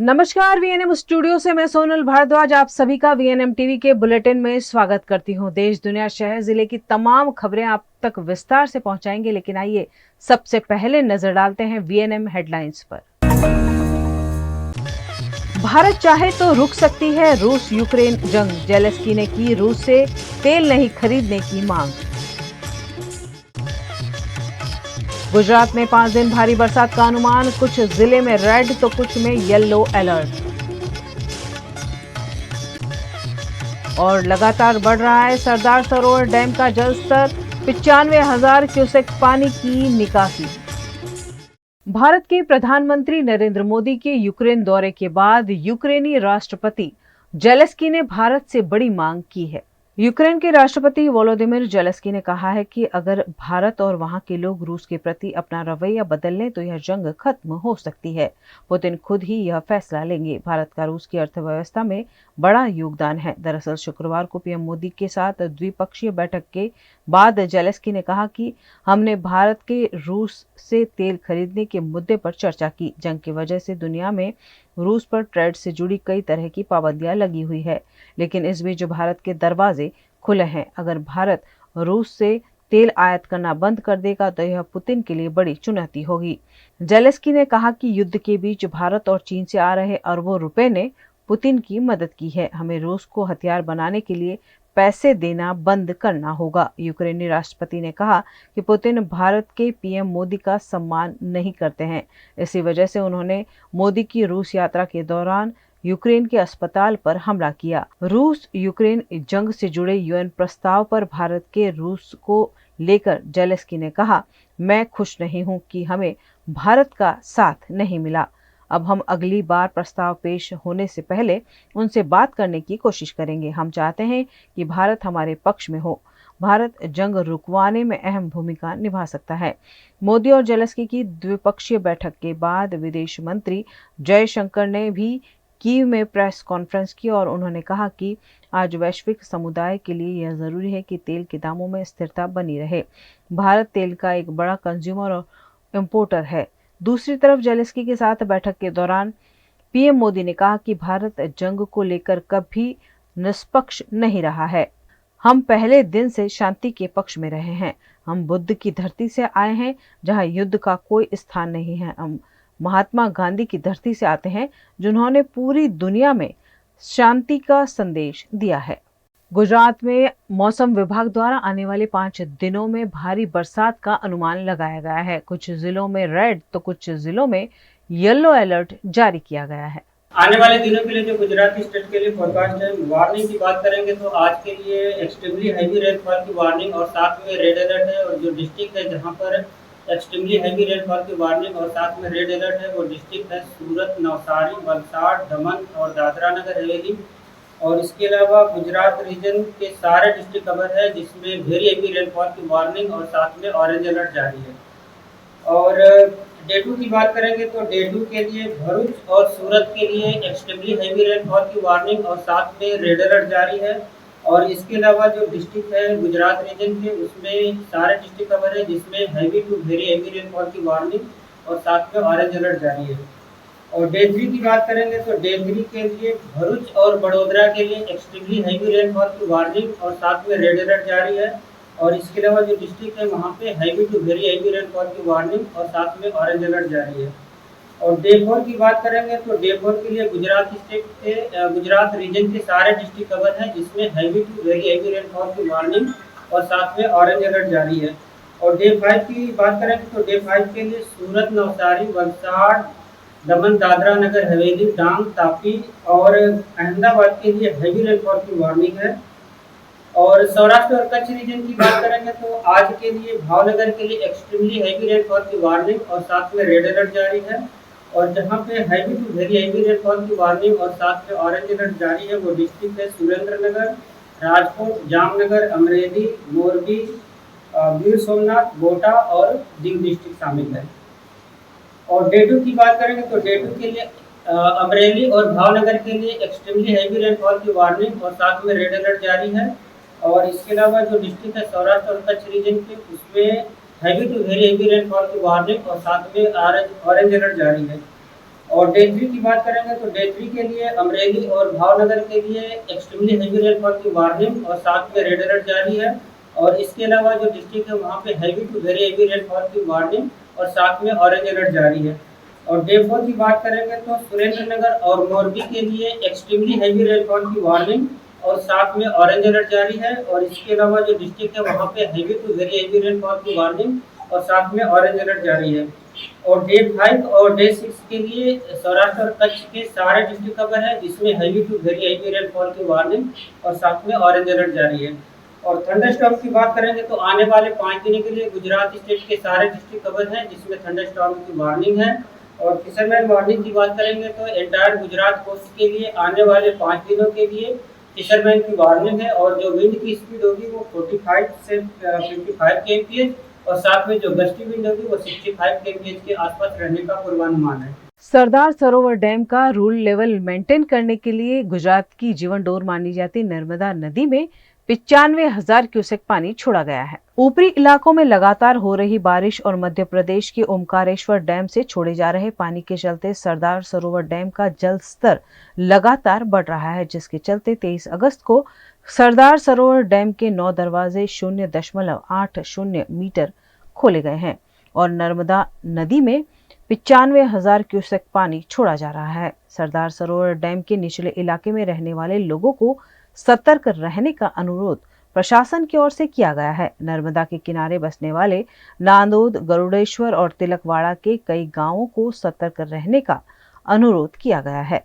नमस्कार, VNM studio से मैं सोनल भारद्वाज आप सभी का वीएनएम टीवी के बुलेटिन में स्वागत करती हूं। देश, दुनिया, शहर, जिले की तमाम खबरें आप तक विस्तार से पहुंचाएंगे, लेकिन आइए सबसे पहले नजर डालते हैं वीएनएम हेडलाइंस पर। भारत चाहे तो रुक सकती है रूस यूक्रेन जंग, जेलेंस्की ने की रूस से तेल नहीं खरीदने की मांग। गुजरात में 5 दिन भारी बरसात का अनुमान, कुछ जिले में रेड तो कुछ में येलो अलर्ट। और लगातार बढ़ रहा है सरदार सरोवर डैम का जलस्तर, 95,000 क्यूसेक पानी की निकासी। भारत के प्रधानमंत्री नरेंद्र मोदी के यूक्रेन दौरे के बाद यूक्रेनी राष्ट्रपति जेलेंस्की ने भारत से बड़ी मांग की है। यूक्रेन के राष्ट्रपति वोलोदिमिर जेलेंस्की ने कहा है कि अगर भारत और वहां के लोग रूस के प्रति अपना रवैया बदल लें तो यह जंग खत्म हो सकती है। पुतिन खुद ही यह फैसला लेंगे। भारत का रूस की अर्थव्यवस्था में बड़ा योगदान है। दरअसल शुक्रवार को पीएम मोदी के साथ द्विपक्षीय बैठक के बाद जेलेंस्की ने कहा कि हमने भारत के रूस से तेल खरीदने के मुद्दे पर चर्चा की। जंग की वजह से दुनिया में रूस पर ट्रेड से जुड़ी कई तरह की पाबंदियां लगी हुई है, लेकिन इस बीच भारत के दरवाजे खुले हैं। अगर भारत रूस से तेल आयात करना बंद कर देगा तो यह पुतिन के लिए बड़ी चुनौती होगी। जेलेंस्की ने कहा कि युद्ध के बीच भारत और चीन से आ रहे अरबों रुपए ने पुतिन की मदद की है। हमें रूस को हथियार बनाने के लिए पैसे देना बंद करना होगा। यूक्रेनी राष्ट्रपति ने कहा कि पुतिन भारत के पीएम मोदी का सम्मान नहीं करते हैं। इसी वजह से उन्होंने मोदी की रूस यात्रा के दौरान यूक्रेन के अस्पताल पर हमला किया। रूस यूक्रेन जंग से जुड़े यूएन प्रस्ताव पर भारत के रूस को लेकर जेलेंस्की ने कहा, मैं खुश नहीं हूं कि हमें भारत का साथ नहीं मिला। अब हम अगली बार प्रस्ताव पेश होने से पहले उनसे बात करने की कोशिश करेंगे। हम चाहते हैं कि भारत हमारे पक्ष में हो। भारत जंग रुकवाने में अहम भूमिका निभा सकता है। मोदी और जेलेंस्की की द्विपक्षीय बैठक के बाद विदेश मंत्री जयशंकर ने भी कीव में प्रेस कॉन्फ्रेंस की और उन्होंने कहा कि आज वैश्विक समुदाय के लिए यह जरूरी है कि तेल के दामों में स्थिरता बनी रहे। भारत तेल का एक बड़ा कंज्यूमर और इंपोर्टर है। दूसरी तरफ जेलेंस्की के साथ बैठक के दौरान पीएम मोदी ने कहा कि भारत जंग को लेकर कभी निष्पक्ष नहीं रहा है। हम पहले दिन से शांति के पक्ष में रहे हैं। हम बुद्ध की धरती से आए हैं जहां युद्ध का कोई स्थान नहीं है। हम महात्मा गांधी की धरती से आते हैं जिन्होंने पूरी दुनिया में शांति का संदेश दिया है। गुजरात में मौसम विभाग द्वारा आने वाले 5 दिनों में भारी बरसात का अनुमान लगाया गया है। कुछ जिलों में रेड तो कुछ जिलों में येलो अलर्ट जारी किया गया है। आने वाले दिनों के लिए जो गुजरात स्टेट के लिए फोरकास्ट है, वार्निंग की बात करेंगे तो आज के लिए एक्सट्रीमली हैवी रेनफॉल की वार्निंग और साथ में रेड अलर्ट है। और जो डिस्ट्रिक्ट है जहां पर एक्सट्रीमली हैवी रेनफॉल की वार्निंग और साथ में रेड अलर्ट है वो डिस्ट्रिक्ट है सूरत, नवसारी, वलसाड़, दमन और दादरा नगर हवेली। और इसके अलावा गुजरात रीजन के सारे डिस्ट्रिक्ट कवर है जिसमें वेरी हैवी रेनफॉल की वार्निंग और साथ में ऑरेंज अलर्ट जारी है। और डे 2 की बात करेंगे तो डे 2 के लिए भरूच और सूरत के लिए एक्सट्रीमली हैवी रेनफॉल की वार्निंग और साथ में रेड अलर्ट जारी है। और इसके अलावा जो डिस्ट्रिक्ट है गुजरात रीजन के उसमें सारे डिस्ट्रिक्ट कवर है जिसमें heavy to very heavy rainfall की वार्निंग और साथ में ऑरेंज अलर्ट जारी है। और डे 3 की बात करेंगे तो डे 3 के लिए भरूच और बड़ोदरा के लिए एक्सट्रीमली हैवी रेनफॉल की वार्निंग और साथ में रेड अलर्ट जारी है। और इसके अलावा जो डिस्ट्रिक्ट है वहाँ पे heavy to very heavy rainfall की वार्निंग और साथ में ऑरेंज अलर्ट जारी है। और डे 4 की बात करेंगे तो डे 4 के लिए गुजरात स्टेट के गुजरात रीजन के सारे डिस्ट्रिक्ट कवर है जिसमें heavy to very heavy rainfall की वार्निंग और साथ में ऑरेंज अलर्ट जारी है। और डे 5 की बात करेंगे तो डे 5 के लिए सूरत, नवसारी, वलसाड़, दमन, दादरा नगर हवेली, डांग, तापी और अहमदाबाद के लिए हैवी रेनफॉल की वार्निंग है। और सौराष्ट्र और कच्छ रीजन की बात करेंगे तो आज के लिए भावनगर के लिए एक्सट्रीमली हैवी रेनफॉल की वार्निंग और साथ में रेड अलर्ट जारी है। और जहां पे heavy to very heavy rainfall की वार्निंग और साथ में ऑरेंज अलर्ट जारी है वो डिस्ट्रिक्ट है सुरेंद्रनगर, राजकोट, जामनगर, अमरेली, मोरबी, गिर सोमनाथ, गोटा और दीव डिस्ट्रिक्ट शामिल है। और डे 2 की बात करेंगे तो डे 2 के लिए अमरेली और भावनगर के लिए एक्सट्रीमली हैवी रेनफॉल की वार्निंग और साथ में रेड अलर्ट जारी है। और इसके अलावा जो डिस्ट्रिक्ट है सौराष्ट्र और कच्छ रीजन के उसमें heavy to very heavy rainfall की वार्निंग और साथ में ऑरेंज अलर्ट जारी है। और डे 3 की बात करेंगे तो डे 3 के लिए अमरेली और भावनगर के लिए एक्सट्रीमली हेवी रेनफॉल की वार्निंग और साथ में रेड अलर्ट जारी है। और इसके अलावा जो डिस्ट्रिक्ट है वहाँ पे heavy to very heavy rainfall की वार्निंग और साथ में ऑरेंज अलर्ट जारी है। और डे 4 की बात करेंगे तो सुरेंद्र नगर और मोरबी के लिए एक्सट्रीमली हैवी रेनफॉल की वार्निंग और साथ में ऑरेंज अलर्ट जारी है। और इसके अलावा जो डिस्ट्रिक्ट है वहाँ पे heavy to very heavy rainfall की वार्निंग और साथ में ऑरेंज अलर्ट जारी है। और डे 5 और डे 6 के लिए सौराष्ट्र और कच्छ के सारे डिस्ट्रिक्ट कवर है जिसमें heavy to very heavy rainfall की वार्निंग और साथ में ऑरेंज अलर्ट जारी है। और थंडरस्टॉर्म की बात करेंगे तो आने वाले 5 दिनों के लिए गुजरात स्टेट के सारे डिस्ट्रिक्ट कवर हैं जिसमें थंडरस्टॉर्म की वार्निंग है। और फिशरमैन वार्निंग की बात करेंगे तो एंटायर गुजरात कोस्ट के लिए आने वाले 5 दिनों के लिए फिशरमैन की वार्निंग है। और जो विंड की स्पीड होगी वो 45 से 55 kmph और साथ में जो गस्टी विंड होगी वो 65 kmph के आसपास रहने का पूर्वानुमान है। सरदार सरोवर डैम का रूल लेवल मेंटेन करने के लिए गुजरात की जीवन डोर मानी जाती नर्मदा नदी में 95,000 क्यूसेक पानी छोड़ा गया है। ऊपरी इलाकों में लगातार हो रही बारिश और मध्य प्रदेश के ओमकारेश्वर डैम से छोड़े जा रहे पानी के चलते सरदार सरोवर डैम का जल स्तर लगातार बढ़ रहा है, जिसके चलते 23 अगस्त को सरदार सरोवर डैम के 9 दरवाजे 0.80 मीटर खोले गए हैं और नर्मदा नदी में 95,000 क्यूसेक पानी छोड़ा जा रहा है। सरदार सरोवर डैम के निचले इलाके में रहने वाले लोगों को सतर्क रहने का अनुरोध प्रशासन की ओर से किया गया है। नर्मदा के किनारे बसने वाले नांदोद, गरुड़ेश्वर और तिलकवाड़ा के कई गांवों को सतर्क रहने का अनुरोध किया गया है।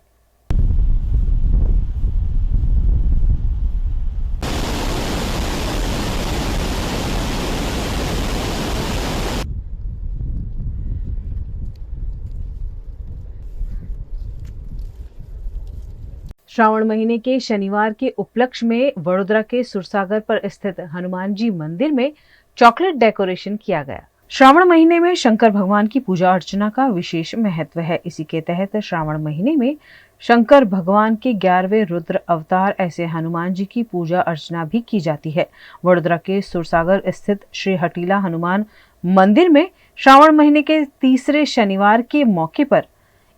श्रावण महीने के शनिवार के उपलक्ष्य में वडोदरा के सुरसागर पर स्थित हनुमान जी मंदिर में चॉकलेट डेकोरेशन किया गया। श्रावण महीने में शंकर भगवान की पूजा अर्चना का विशेष महत्व है। इसी के तहत श्रावण महीने में शंकर भगवान के 11वें रुद्र अवतार ऐसे हनुमान जी की पूजा अर्चना भी की जाती है। वडोदरा के सुरसागर स्थित श्री हटीला हनुमान मंदिर में श्रावण महीने के तीसरे शनिवार के मौके पर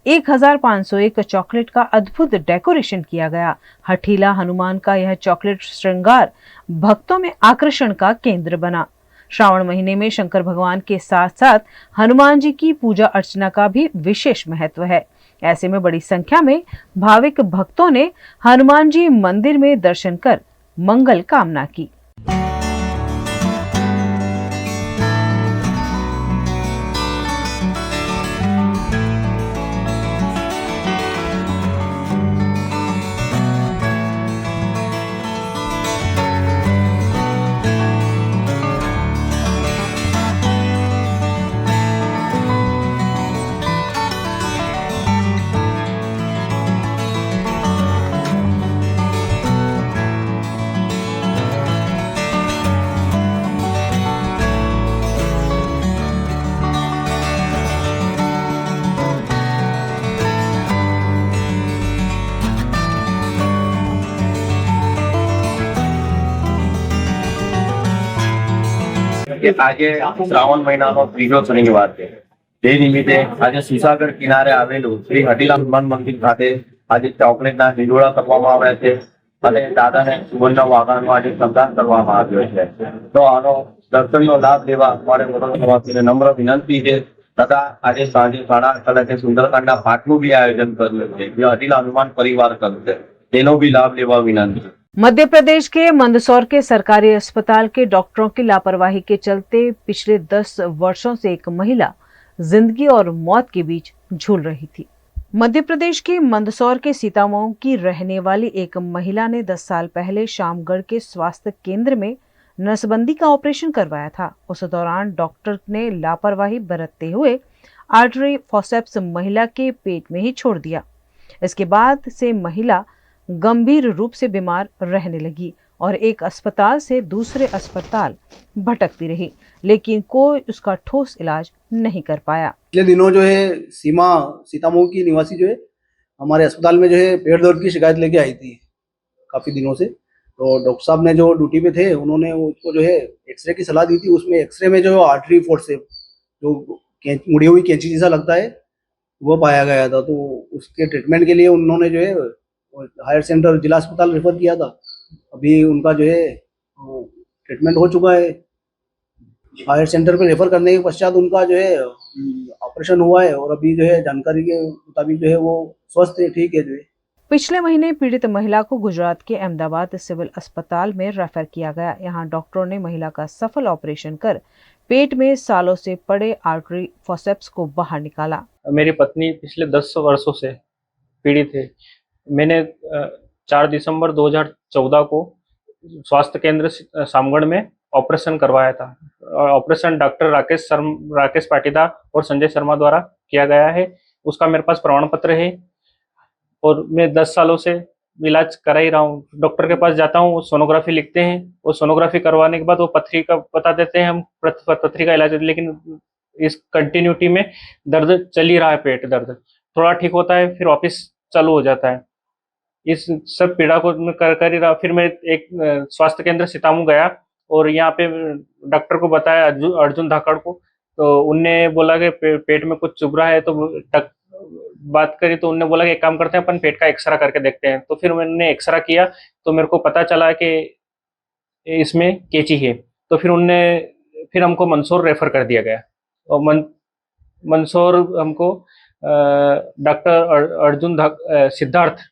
1501 चॉकलेट का अद्भुत डेकोरेशन किया गया। हठीला हनुमान का यह चॉकलेट श्रृंगार भक्तों में आकर्षण का केंद्र बना। श्रावण महीने में शंकर भगवान के साथ साथ हनुमान जी की पूजा अर्चना का भी विशेष महत्व है। ऐसे में बड़ी संख्या में भाविक भक्तों ने हनुमान जी मंदिर में दर्शन कर मंगल कामना की। આજે શ્રાવણ મહિનાનો ત્રીજો શનિવાર છે। તે નિમિત્તે આજે સુસાગર કિનારે આવેલું શ્રી હટીલા હનુમાન મંદિર ખાતે આજે ચોકલેટના હિંડોળા કરવામાં આવ્યા છે અને દાદાને સુવર્ણ વાઘાનો આજે શણગાર કરવામાં આવ્યો છે। તો આનો દર્શનનો લાભ લેવા અમારે વડોદરાવાસીને નમ્ર વિનંતી છે તથા આજે સાંજે 8:30 કલાકે સુંદરકાંડના પાઠનું બી આયોજન કર્યું છે જે હટીલા હનુમાન પરિવાર કરશે, તેનો બી લાભ લેવા વિનંતી। मध्य प्रदेश के मंदसौर के सरकारी अस्पताल के डॉक्टरों की लापरवाही के चलते पिछले 10 वर्षों से एक महिला जिंदगी और मौत के बीच झूल रही थी। मध्य प्रदेश के मंदसौर के सीतामऊ की रहने वाली एक महिला ने 10 साल पहले शामगढ़ के स्वास्थ्य केंद्र में नसबंदी का ऑपरेशन करवाया था। उस दौरान डॉक्टर ने लापरवाही बरतते हुए आर्टरी फॉसेप्स महिला के पेट में ही छोड़ दिया। इसके बाद से महिला गंभीर रूप से बीमार रहने लगी और एक अस्पताल से दूसरे अस्पताल भटकती रही, लेकिन कोई उसका ठोस इलाज नहीं कर पाया। पिछले दिनों जो है सीमा सीतामऊ की निवासी जो है हमारे अस्पताल में जो है पेट दर्द की शिकायत लेके आई थी काफी दिनों से। तो डॉक्टर साहब ने जो ड्यूटी पे थे उन्होंने उसको जो है एक्सरे की सलाह दी थी। उसमें एक्सरे में जो आर्टरी फोर्सेप जो मुड़ी हुई कैंची जैसा लगता है वो पाया गया था, तो उसके ट्रीटमेंट के लिए उन्होंने जो है हायर सेंटर जिला अस्पताल रेफर किया था। अभी उनका जो है ट्रीटमेंट हो चुका है। हायर सेंटर पे रेफर करने के पश्चात उनका जो है ऑपरेशन हुआ है, और अभी जो है जानकारी के मुताबिक जो है वो स्वस्थ है, ठीक है जो है। पिछले महीने पीड़ित महिला को गुजरात के अहमदाबाद सिविल अस्पताल में रेफर किया गया। यहां डॉक्टरों ने महिला का सफल ऑपरेशन कर पेट में सालों से पड़े आर्टरी फोसेप्स को बाहर निकाला। मेरी पत्नी पिछले 10 वर्षों से पीड़ित है। मैंने 4 दिसंबर 2014 को स्वास्थ्य केंद्र सामगढ़ में ऑपरेशन करवाया था। ऑपरेशन डॉक्टर राकेश पाटीदार और संजय शर्मा द्वारा किया गया है। उसका मेरे पास प्रमाण पत्र है और मैं 10 सालों से इलाज करा ही रहा हूँ। डॉक्टर के पास जाता हूँ, वो सोनोग्राफी लिखते हैं, वो सोनोग्राफी करवाने के बाद वो पथरी का बता देते हैं, हम पथरी का इलाज। लेकिन इस कंटिन्यूटी में दर्द चल ही रहा है, पेट दर्द थोड़ा ठीक होता है फिर वापस चालू हो जाता है। इस सब पीड़ा को मैं कर ही रहा। फिर मैं एक स्वास्थ्य केंद्र सीतामू गया और यहाँ पे डॉक्टर को बताया, अर्जुन धाकड़ को, तो उनने बोला कि पेट में कुछ चुभ रहा है। तो बात करी तो उनने बोला कि एक काम करते हैं, अपन पेट का एक्सरा करके देखते हैं। तो फिर मैंने एक्सरा किया तो मेरे को पता चला कि इसमें कैंची है। तो फिर हमको मंदसौर रेफर कर दिया गया और मंदसौर हमको डॉक्टर अर्जुन सिद्धार्थ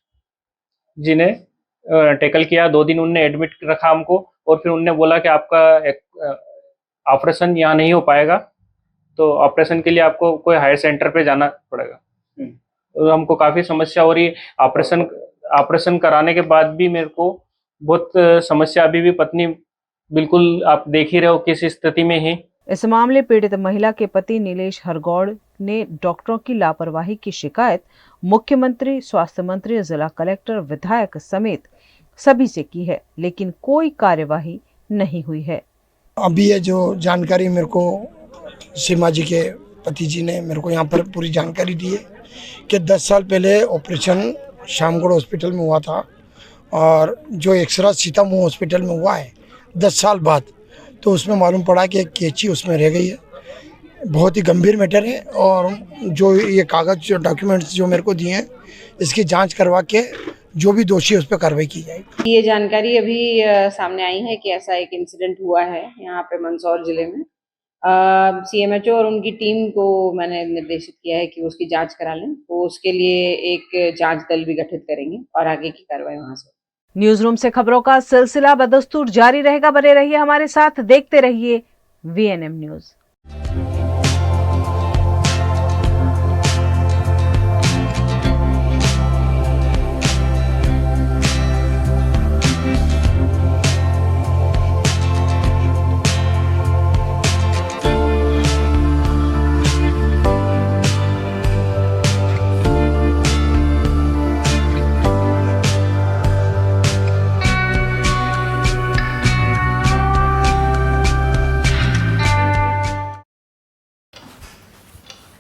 जी ने टैकल किया। 2 दिन उनने एडमिट रखा हमको और फिर उनने बोला कि आपका ऑपरेशन यहाँ नहीं हो पाएगा, तो ऑपरेशन के लिए आपको कोई हायर सेंटर पे जाना पड़ेगा। तो हमको काफ़ी समस्या हो रही है। ऑपरेशन कराने के बाद भी मेरे को बहुत समस्या, अभी भी पत्नी बिल्कुल आप देख ही रहे हो किस स्थिति में है। इस मामले पीड़ित महिला के पति नीलेश हरगौड़ ने डॉक्टरों की लापरवाही की शिकायत मुख्यमंत्री, स्वास्थ्य मंत्री, जिला कलेक्टर, विधायक समेत सभी से की है, लेकिन कोई कार्यवाही नहीं हुई है। अभी ये जो जानकारी मेरे को सीमा जी के पति जी ने मेरे को यहाँ पर पूरी जानकारी दी है कि 10 साल पहले ऑपरेशन शामगढ़ हॉस्पिटल में हुआ था और जो एक्सरा सीतामऊ हॉस्पिटल में हुआ है 10 साल बाद, तो उसमें मालूम पड़ा कि एक कैंची उसमें रह गई है। बहुत ही गंभीर मैटर है और जो ये कागज़ जो डॉक्यूमेंट्स जो मेरे को दिए हैं, इसकी जांच करवा के जो भी दोषी है उस पर कार्रवाई की जाएगी। ये जानकारी अभी सामने आई है कि ऐसा एक इंसिडेंट हुआ है यहाँ पे मंदसौर जिले में। CMHO और उनकी टीम को मैंने निर्देशित किया है कि उसकी जांच करा लें, तो उसके लिए एक जांच दल भी गठित करेंगे और आगे की कार्रवाई वहां से। न्यूज रूम से खबरों का सिलसिला बदस्तूर जारी रहेगा। बने रहिए हमारे साथ, देखते रहिए VNM न्यूज।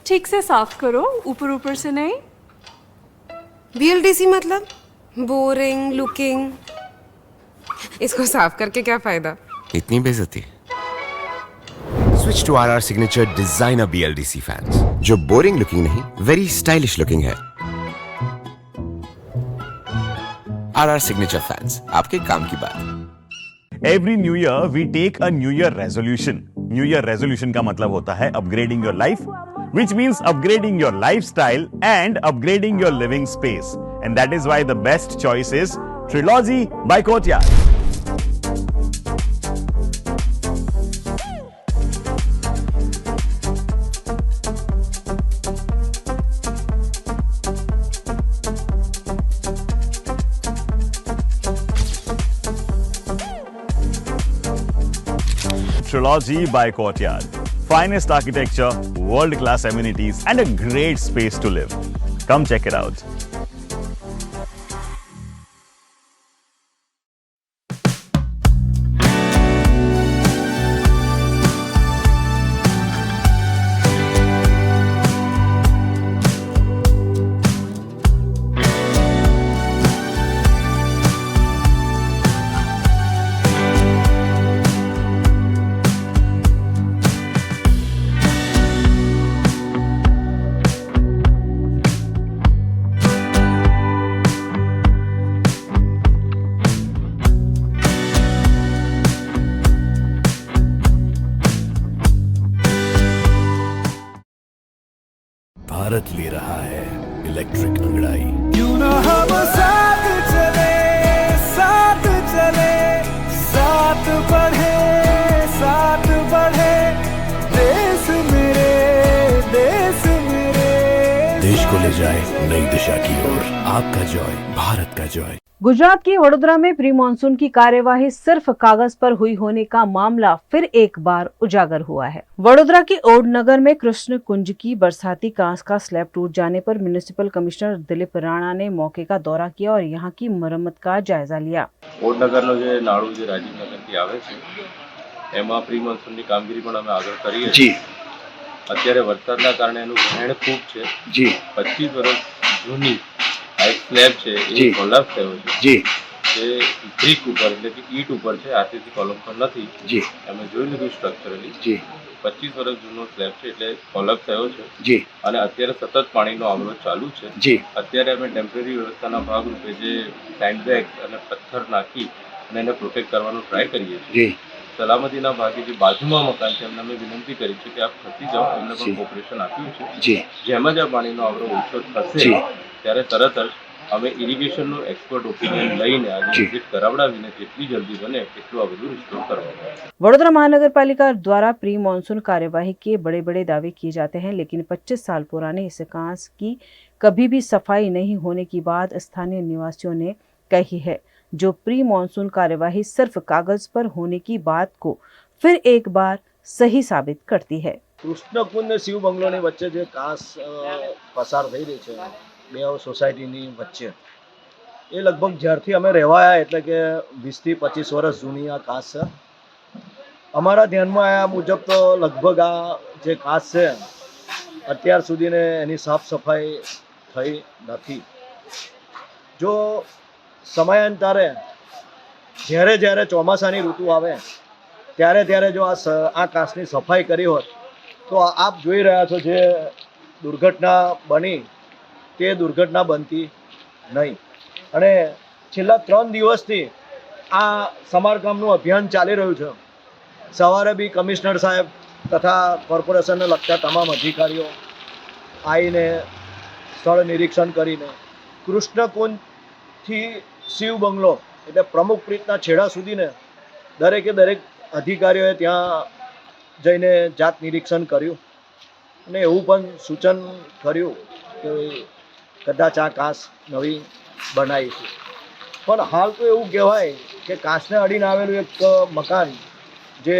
ठीक से साफ करो, ऊपर ऊपर से नहीं। BLDC मतलब बोरिंग लुकिंग, इसको साफ करके क्या फायदा? इतनी बेइज्जती। Switch to RR signature designer BLDC fans, जो बोरिंग लुकिंग नहीं, वेरी स्टाइलिश लुकिंग है। RR सिग्नेचर फैंस, आपके काम की बात। Every new year we take a new year resolution. New year resolution का मतलब होता है upgrading your life, which means upgrading your lifestyle and upgrading your living space. And that is why the best choice is Trilogy by Courtyard. Trilogy by Courtyard. Finest architecture, world-class amenities, and a great space to live. Come check it out. Bharat ले रहा है electric अंगड़ाई। क्यों ना हम साथ चले, साथ चले, साथ बढ़े, साथ बढ़े, देश मेरे, देश मेरे। देश को ले जाए नई दिशा की ओर। आपका जॉय, भारत का जॉय। गुजरात की वडोदरा में प्री मानसून की कार्यवाही सिर्फ कागज पर हुई होने का मामला फिर एक बार उजागर हुआ है। वडोदरा के ओडनगर में कृष्ण कुंज की बरसाती कांस का स्लैब टूट जाने पर म्युनिसिपल कमिश्नर दिलीप राणा ने मौके का दौरा किया और यहां की मरम्मत का जायजा लिया। ઓડનગરનો જે નાળું જે રાજીવનગરથી આવે છે એમાં પ્રી મોન્સૂનની કામગીરી પણ અમે આગળ કરી છે। અત્યારે વરસાદના કારણે એનું વહેણ ખૂબ છે। 25 વર્ષ જૂની આ એક સ્લેબ છે એ કોલાપ્સ થયો છે જે બ્રિક ઉપર એટલે કે ઈટ ઉપર છે, આરસીસી કોલમ પર નથી। અમે જોઈ લીધું સ્ટ્રક્ચરલી 25 વર્ષ જૂનો સ્લેબ છે એટલે કોલાપ્સ થયો છે અને અત્યારે સતત પાણીનો અવરોધ ચાલુ છે। અત્યારે અમે ટેમ્પરરી વ્યવસ્થાના ભાગરૂપે જે સેન્ડબેગ અને પથ્થર નાખી અને એને પ્રોટેક્ટ કરવાનો ટ્રાય કરીએ છીએ। સલામતીના ભાગે જે બાજુમાં મકાન છે એમને અમે વિનંતી કરી છે કે આપ ખસી જાઓ, એમને પણ કોપરેશન આપ્યું છે। જેમ જ આ પાણીનો આવરો ઓછો થશે ત્યારે તરત જ અમે ઇરિગેશનનું એક્સપર્ટ ઓપિનિયન લઈને આજે વિઝિટ કરાવડાવીને જેટલી જલ્દી બને એટલું આ બધું રિસ્ટોર કરવામાં। वडोदरा महानगर पालिका द्वारा प्री मानसून कार्यवाही के बड़े बड़े दावे किए जाते हैं, लेकिन 25 साल पुराने इस कांस की कभी भी सफाई नहीं होने की बात स्थानीय निवासियों ने कही है, जो प्री मानसून कार्यवाही सिर्फ कागज पर होने की बात को फिर एक बार सही साबित करती है। કૃષ્ણકુંજ શિવ બંગલોની વચ્ચે જે કાંસ પસાર થઈ રહી છે બે સોસાયટીની વચ્ચે, એ લગભગ જ્યારથી અમે રહેવાયા એટલે કે 20 થી 25 વર્ષ જૂની આ કાંસ છે। અમારા ધ્યાનમાં આવ્યા મુજબ તો લગભગ આ જે કાંસ છે અત્યાર સુધીને એની સાફ સફાઈ થઈ નથી। જો સમયાંતરે જ્યારે જ્યારે ચોમાસાની ઋતુ આવે ત્યારે ત્યારે જો આ કાંસની સફાઈ કરી હોત તો આપ જોઈ રહ્યા છો જે દુર્ઘટના બની તે દુર્ઘટના બનતી નહીં। અને છેલ્લા 3 દિવસથી આ સમારકામનું અભિયાન ચાલી રહ્યું છે। સવારે બી કમિશનર સાહેબ તથા કોર્પોરેશનને લગતા તમામ અધિકારીઓ આવીને સ્થળ નિરીક્ષણ કરીને કૃષ્ણકુંજથી શિવ બંગલો એટલે પ્રમુખ પ્રીતના છેડા સુધીને દરેકે દરેક અધિકારીઓએ ત્યાં જઈને જાત નિરીક્ષણ કર્યું અને એવું પણ સૂચન કર્યું કે કદાચ આ કાંસ નવી બનાવી છે। પણ હાલ તો એવું કહેવાય કે કાંસને અડીને આવેલું એક મકાન જે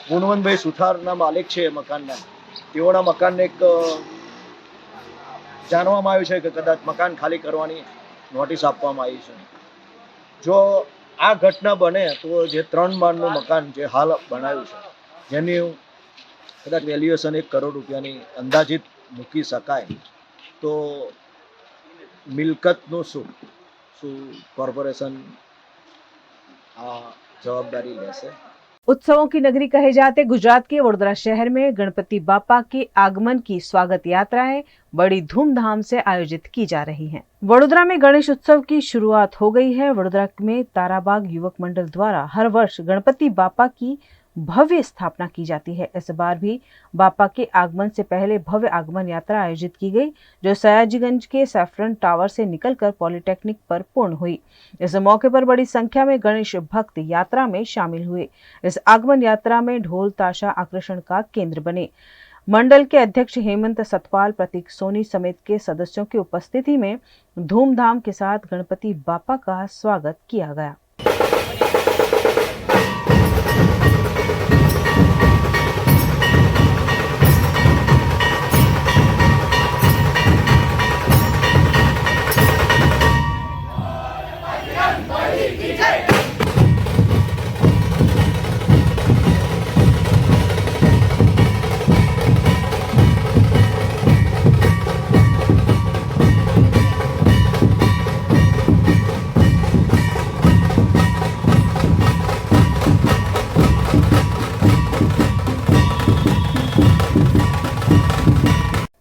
ગુણવંતભાઈ સુથારના માલિક છે મકાનના, તેઓના મકાનને એક જાણવામાં આવ્યું છે કે કદાચ મકાન ખાલી કરવાની નોટિસ આપવામાં આવી છે। જો આ ઘટના બને તો જે 3 માળનું મકાન જે હાલ બનાવ્યું છે જેની કદાચ વેલ્યુએશન 1 કરોડ રૂપિયાની અંદાજિત મૂકી શકાય, તો મિલકતનું શું કોર્પોરેશન આ जवाबदारी लेसे। उत्सवों की नगरी कहे जाते गुजरात के वडोदरा शहर में गणपति बापा के आगमन की स्वागत यात्राएं बड़ी धूमधाम से आयोजित की जा रही हैं। वडोदरा में गणेश उत्सव की शुरुआत हो गई है। वडोदरा में ताराबाग युवक मंडल द्वारा हर वर्ष गणपति बापा की भव्य स्थापना की जाती है। इस बार भी बापा के आगमन से पहले भव्य आगमन यात्रा आयोजित की गई, जो सयाजीगंज के सैफरन टावर से निकलकर पॉलिटेक्निक पर पूर्ण हुई। इस मौके पर बड़ी संख्या में गणेश भक्त यात्रा में शामिल हुए। इस आगमन यात्रा में ढोल ताशा आकर्षण का केंद्र बने। मंडल के अध्यक्ष हेमंत सतपाल, प्रतीक सोनी समेत के सदस्यों की उपस्थिति में धूमधाम के साथ गणपति बापा का स्वागत किया गया।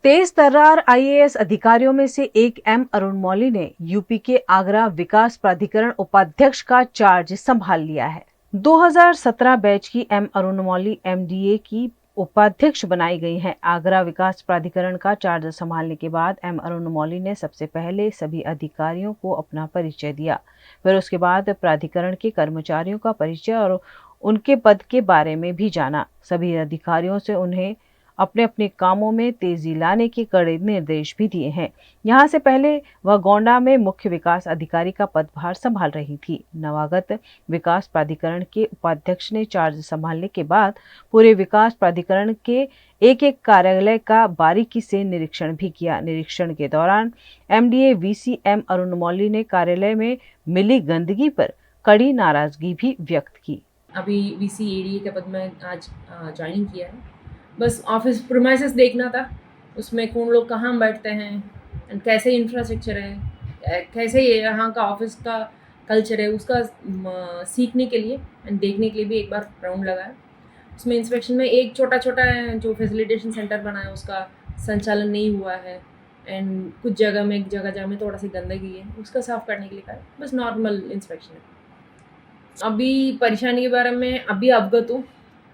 तेज तर्रार आईएएस अधिकारियों में से एक एम अरुण मौली ने यूपी के आगरा विकास प्राधिकरण उपाध्यक्ष का चार्ज संभाल लिया है। 2017 बैच की एम अरुण मौली एमडीए की उपाध्यक्ष बनाई गई हैं। आगरा विकास प्राधिकरण का चार्ज संभालने के बाद एम अरुण मौली ने सबसे पहले सभी अधिकारियों को अपना परिचय दिया। फिर उसके बाद प्राधिकरण के कर्मचारियों का परिचय और उनके पद के बारे में भी जाना। सभी अधिकारियों से उन्हें अपने अपने कामों में तेजी लाने के कड़े निर्देश भी दिए हैं। यहाँ से पहले वह गोंडा में मुख्य विकास अधिकारी का पदभार संभाल रही थी। नवागत विकास प्राधिकरण के उपाध्यक्ष ने चार्ज संभालने के बाद पूरे विकास प्राधिकरण के एक एक कार्यालय का बारीकी से निरीक्षण भी किया। निरीक्षण के दौरान एमडीए वीसी एम अरुण मौली ने कार्यालय में मिली गंदगी पर कड़ी नाराजगी भी व्यक्त की। अभी वीसी एडीए के पद में आज ज्वाइनिंग किया है। बस ऑफिस प्रीमाइसेस देखना था, उसमें कौन लोग कहाँ बैठते हैं एंड कैसे इंफ्रास्ट्रक्चर है, कैसे यहाँ का ऑफिस का कल्चर है, उसका सीखने के लिए एंड देखने के लिए भी एक बार राउंड लगाया। उसमें इंस्पेक्शन में एक छोटा छोटा जो फैसिलिटेशन सेंटर बना है उसका संचालन नहीं हुआ है एंड कुछ जगह में जगह थोड़ा सी गंदगी है, उसका साफ़ करने के लिए कहा। बस नॉर्मल इंस्पेक्शन है। अभी परेशानी के बारे में अभी अवगत हूँ।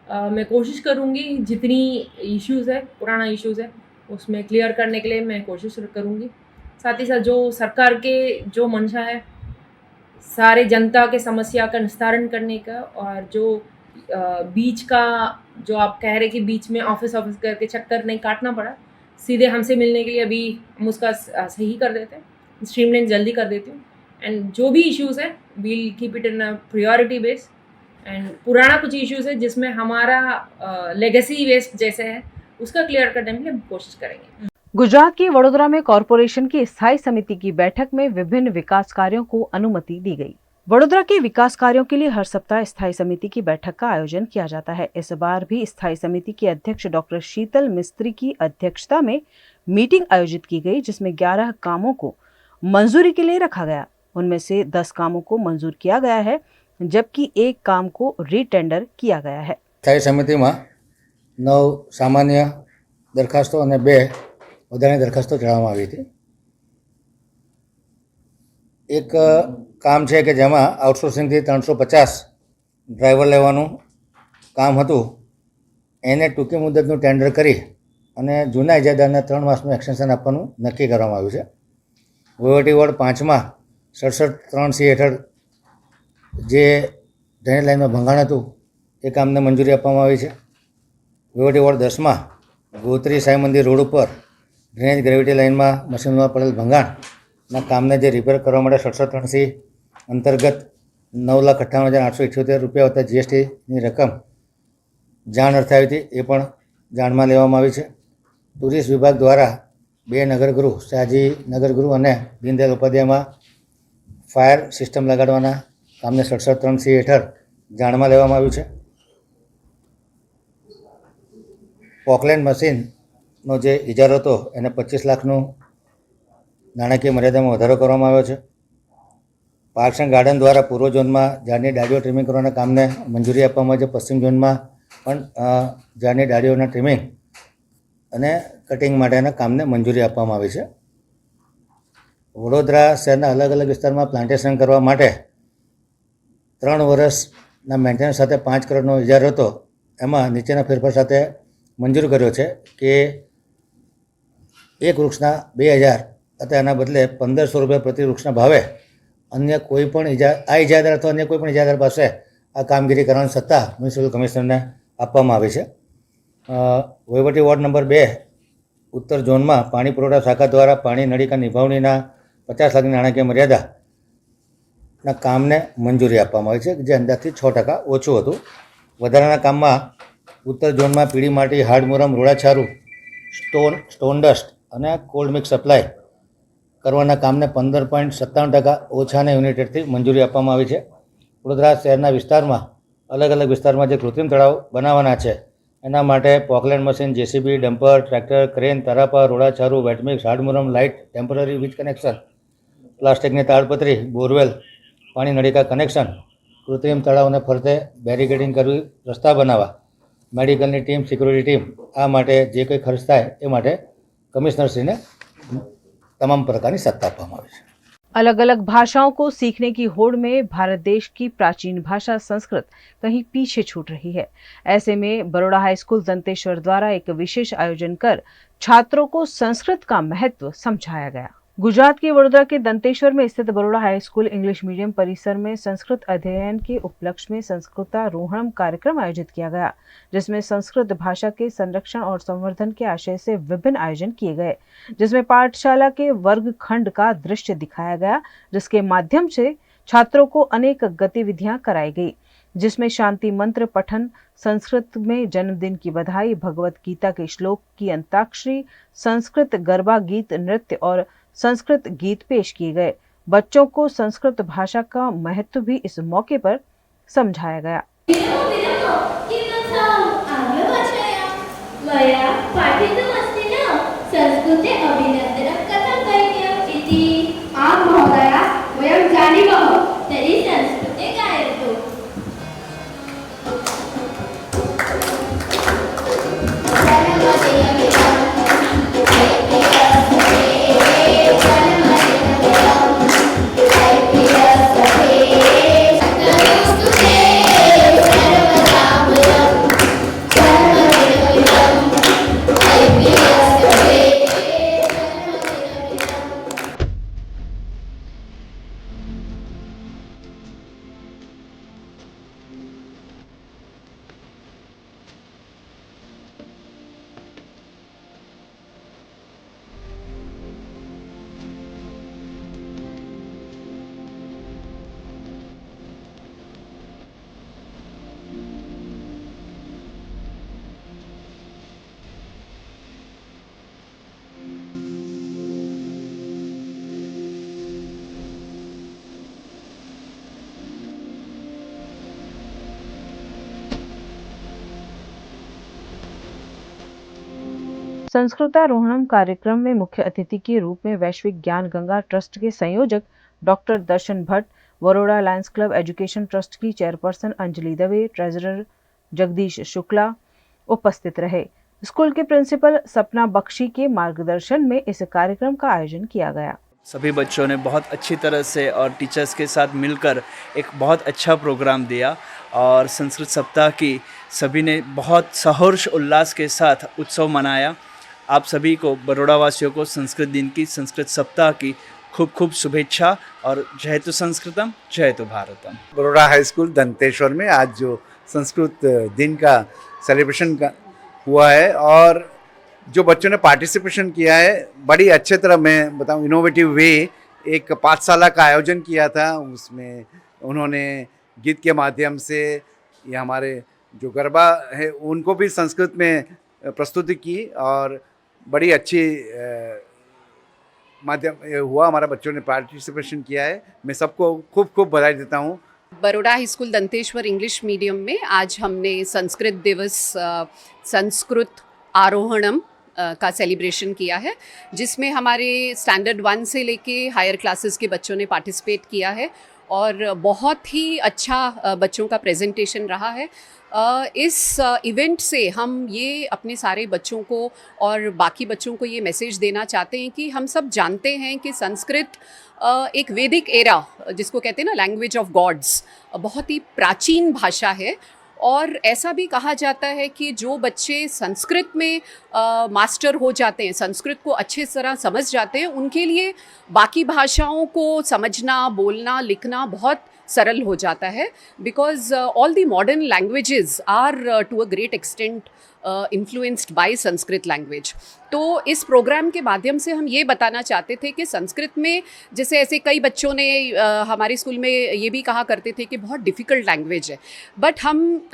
मैं कोशिश करूँगी जितनी इश्यूज़ है, पुराना इश्यूज़ है, उसमें क्लियर करने के लिए मैं कोशिश करूँगी। साथ ही साथ जो सरकार के जो मंशा है सारे जनता के समस्या का निस्तारण करने का, और जो बीच का जो आप कह रहे कि बीच में ऑफिस करके चक्कर नहीं काटना पड़ा, सीधे हमसे मिलने के लिए अभी हम उसका सही कर देते हैं, स्ट्रीमलाइन जल्दी कर देती हूँ। एंड जो भी इश्यूज़ है we'll keep it in a priority base. And पुराना कुछ इश्यूज़ है जिसमें हमारा लेगेसी वेस्ट जैसे है उसका क्लियर करने के लिए कोशिश करेंगे। गुजरात के वडोदरा में कॉरपोरेशन की स्थायी समिति की बैठक में विभिन्न विकास कार्यों को अनुमति दी गई। वडोदरा के विकास कार्यों के लिए हर सप्ताह स्थायी समिति की बैठक का आयोजन किया जाता है। इस बार भी स्थायी समिति की अध्यक्ष डॉक्टर शीतल मिस्त्री की अध्यक्षता में मीटिंग आयोजित की गई, जिसमें 11 कामों को मंजूरी के लिए रखा गया। उनमें से 10 कामों को मंजूर किया गया है, जबकि एक काम को रीटेंडर किया गया है। स्थायी समिति में 9 सामान्य दरखास्तों और 2 વધારાની દરખાસ્તો ચડાવવામાં આવી હતી। એક કામ છે કે જેમાં આઉટસોર્સિંગથી 350 ડ્રાઈવર લેવાનું કામ હતું, એને ટૂંકી મુદતનું ટેન્ડર કરી અને જૂના ઇજાદારને 3 માસનું એક્સટેન્શન આપવાનું નક્કી કરવામાં આવ્યું છે। વહીવટી વોર્ડ 5માં 67-3C હેઠળ જે ડ્રેનેજ લાઇનમાં ભંગાણ હતું એ કામને મંજૂરી આપવામાં આવી છે। વહીવટી વોર્ડ 10માં ગોત્રી સાંઈ મંદિર રોડ ઉપર ડ્રેનેજ ગ્રેવિટી લાઇનમાં મશીનમાં પડેલ ભંગાણના કામને જે રિપેર કરવા માટે 67-3C અંતર્ગત 9,58,878 રૂપિયા વત્તા જીએસટીની રકમ જાણ અર્થે આવી હતી, એ પણ જાણમાં લેવામાં આવી છે। ટુરિસ્ટ વિભાગ દ્વારા 2 નગરગૃહ શાહજી નગરગૃહ અને દીનદયાલ ઉપાધ્યાયમાં ફાયર સિસ્ટમ લગાડવાના કામને 67-3C હેઠળ જાણમાં લેવામાં આવ્યું છે। પોકલેન્ડ મશીનનો જે ઇજારો હતો એને 25 લાખનું નાણાકીય મર્યાદામાં વધારો કરવામાં આવ્યો છે। પાર્ક્સ એન્ડ ગાર્ડન દ્વારા પૂર્વ ઝોનમાં ઝાડની ડાળીઓ ટ્રીમિંગ કરવાના કામને મંજૂરી આપવામાં આવી છે। પશ્ચિમ ઝોનમાં પણ ઝાડની ડાળીઓના ટ્રીમિંગ અને કટિંગ માટેના કામને મંજૂરી આપવામાં આવી છે। વડોદરા શહેરના અલગ અલગ વિસ્તારમાં પ્લાન્ટેશન કરવા માટે 3 વર્ષના મેન્ટેનન્સ સાથે 5 કરોડનો ઇજારો હતો, એમાં નીચેના ફેરફાર સાથે મંજૂર કર્યો છે કે એક વૃક્ષના 2000 અથવા એના બદલે 1500 રૂપિયા પ્રતિ વૃક્ષના ભાવે અન્ય કોઈ પણ આ ઇજાદાર અથવા અન્ય કોઈ પણ ઇજાદાર પાસે આ કામગીરી કરવાની સત્તા મ્યુનિસિપલ કમિશનરને આપવામાં આવી છે। વહીવટી વોર્ડ નંબર 2 ઉત્તર ઝોનમાં પાણી પુરવઠા શાખા દ્વારા પાણી નળીકા નિભાવણીના 50 લાખની નાણાકીય મર્યાદાના કામને મંજૂરી આપવામાં આવી છે, જે અંદાજથી 6% ઓછું હતું। વધારાના કામમાં ઉત્તર ઝોનમાં પીળી માટી, હાડમોરમ, રોડાછારું, સ્ટોન ડસ્ટ અને કોલ્ડ મિક્સ સપ્લાય કરવાના કામને 15.57% ઓછાના યુનિટ રેટથી મંજૂરી આપવામાં આવી છે। વડોદરા શહેરના વિસ્તારમાં અલગ અલગ વિસ્તારમાં જે કૃત્રિમ તળાવ બનાવવાના છે એના માટે poclain machine, JCB, dumper, tractor, crane, તરાપા, રોડાછારું, વેટમિક્સ, હાડમોરમ, લાઇટ, ટેમ્પરરી વીજ કનેક્શન, પ્લાસ્ટિકની તાડપત્રી, બોરવેલ, પાણી નળીકા કનેક્શન, કૃત્રિમ તળાવને ફરતે બેરિકેડિંગ કરવી, રસ્તા બનાવવા, મેડિકલની ટીમ, સિક્યુરિટી ટીમ, આ માટે જે કંઈ ખર્ચ થાય એ માટે કમિશનરશ્રીને તમામ પ્રકારની સત્તા આપવામાં આવી છે। अलग अलग भाषाओं को सीखने की होड़ में भारत देश की प्राचीन भाषा संस्कृत कहीं पीछे छूट रही है। ऐसे में बरोड़ा हाई स्कूल दंतेश्वर द्वारा एक विशेष आयोजन कर छात्रों को संस्कृत का महत्व समझाया गया। गुजरात के वडोदरा के दंतेश्वर में स्थित Baroda high school English medium परिसर में संस्कृत अध्ययन के उपलक्ष्य में संस्कृतारोहणम कार्यक्रम आयोजित किया गया, जिसमें संस्कृत भाषा के संरक्षण और संवर्धन के आशय से विभिन्न आयोजन किए गए, जिसमें पाठशाला के वर्ग खंड का दृश्य दिखाया गया, जिसके माध्यम से छात्रों को अनेक गतिविधियां कराई गई, जिसमें शांति मंत्र पठन, संस्कृत में जन्मदिन की बधाई, भगवत गीता के श्लोक की अंताक्षरी, संस्कृत गरबा गीत, नृत्य और संस्कृत गीत पेश किए गए। बच्चों को संस्कृत भाषा का महत्व भी इस मौके पर समझाया गया। संस्कृतारोहणम कार्यक्रम में मुख्य अतिथि के रूप में वैश्विक ज्ञान गंगा ट्रस्ट के संयोजक doctor Darshan Bhatt, Baroda lions club education trust की चेयरपर्सन अंजलि दवे, ट्रेजरर जगदीश शुक्ला उपस्थित रहे। स्कूल के प्रिंसिपल सपना बख्शी के मार्गदर्शन में इस कार्यक्रम का आयोजन किया गया। सभी बच्चों ने बहुत अच्छी तरह से और टीचर्स के साथ मिलकर एक बहुत अच्छा प्रोग्राम दिया और संस्कृत सप्ताह की सभी ने बहुत सहर्ष उल्लास के साथ उत्सव मनाया। आप सभी को, बरोड़ा वासियों को संस्कृत दिन की, संस्कृत सप्ताह की खूब खूब शुभेच्छा और जय तो संस्कृतम जय तो भारतम। बरोड़ा हाई स्कूल दंतेश्वर में आज जो संस्कृत दिन का सेलिब्रेशन हुआ है और जो बच्चों ने पार्टिसिपेशन किया है, बड़ी अच्छे तरह मैं बताऊं इनोवेटिव वे एक पाठशाला का आयोजन किया था। उसमें उन्होंने गीत के माध्यम से ये हमारे जो गरबा है उनको भी संस्कृत में प्रस्तुति की और बड़ी अच्छी माध्यम हुआ। हमारा बच्चों ने पार्टिसिपेशन किया है, मैं सबको खूब खूब बधाई देता हूँ। Baroda high school Danteshwar English medium में आज हमने संस्कृत दिवस संस्कृत आरोहणम का सेलिब्रेशन किया है, जिसमें हमारे स्टैंडर्ड 1 से लेके हायर क्लासेस के बच्चों ने पार्टिसिपेट किया है और बहुत ही अच्छा बच्चों का प्रेजेंटेशन रहा है। इस इवेंट से हम ये अपने सारे बच्चों को और बाकी बच्चों को ये मैसेज देना चाहते हैं कि हम सब जानते हैं कि संस्कृत एक वैदिक एरा, जिसको कहते हैं ना लैंग्वेज ऑफ गॉड्स, बहुत ही प्राचीन भाषा है और ऐसा भी कहा जाता है कि जो बच्चे संस्कृत में मास्टर हो जाते हैं, संस्कृत को अच्छे तरह समझ जाते हैं, उनके लिए बाकी भाषाओं को समझना, बोलना, लिखना बहुत सरल हो जाता है, because all the modern languages are to a great extent influenced by Sanskrit language. तो इस प्रोग्राम के माध्यम से हम ये बताना चाहते थे कि संस्कृत में जैसे ऐसे कई बच्चों ने हमारे स्कूल में ये भी कहा करते थे कि बहुत डिफ़िकल्ट लैंग्वेज है, बट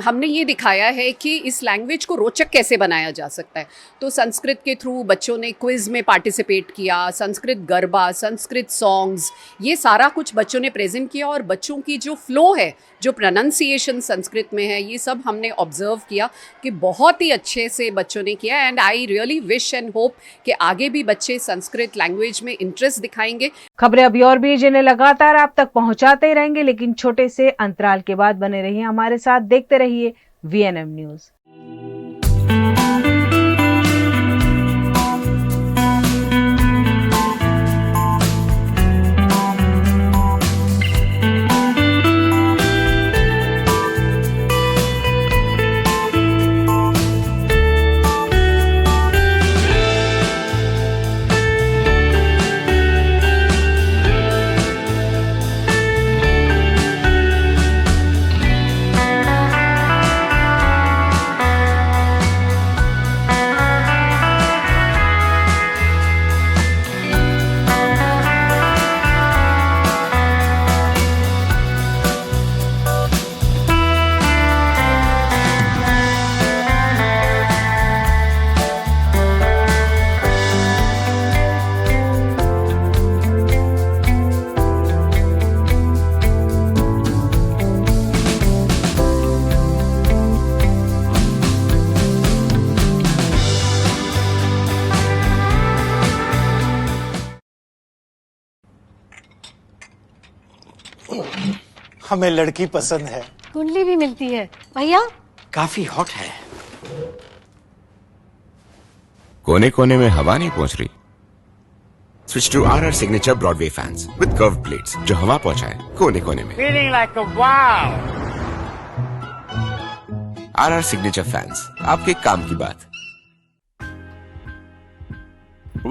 हमने ये दिखाया है कि इस लैंग्वेज को रोचक कैसे बनाया जा सकता है। तो संस्कृत के थ्रू बच्चों ने क्विज़ में पार्टिसिपेट किया, संस्कृत गरबा, संस्कृत सॉन्ग्स, ये सारा कुछ बच्चों ने प्रेजेंट किया और बच्चों की जो फ्लो है, जो प्रोनाउंसिएशन संस्कृत में है, ये सब हमने ऑब्जर्व किया कि बहुत ही अच्छे से बच्चों ने किया। And I really wish and hope कि आगे भी बच्चे संस्कृत लैंग्वेज में इंटरेस्ट दिखाएंगे। खबरें अभी और भी जिन्हें लगातार आप तक पहुंचाते ही रहेंगे, लेकिन छोटे से अंतराल के बाद बने रहिए हमारे साथ, देखते रहिए VNM न्यूज। हमें लड़की पसंद है। कुंडली भी मिलती है भैया। काफी हॉट है। कोने कोने में हवा नहीं पहुंच रही? Switch to RR signature Broadway fans with curve plates जो हवा पहुंचाए कोने कोने में। Feeling like a wow. RR signature fans, आपके काम की बात।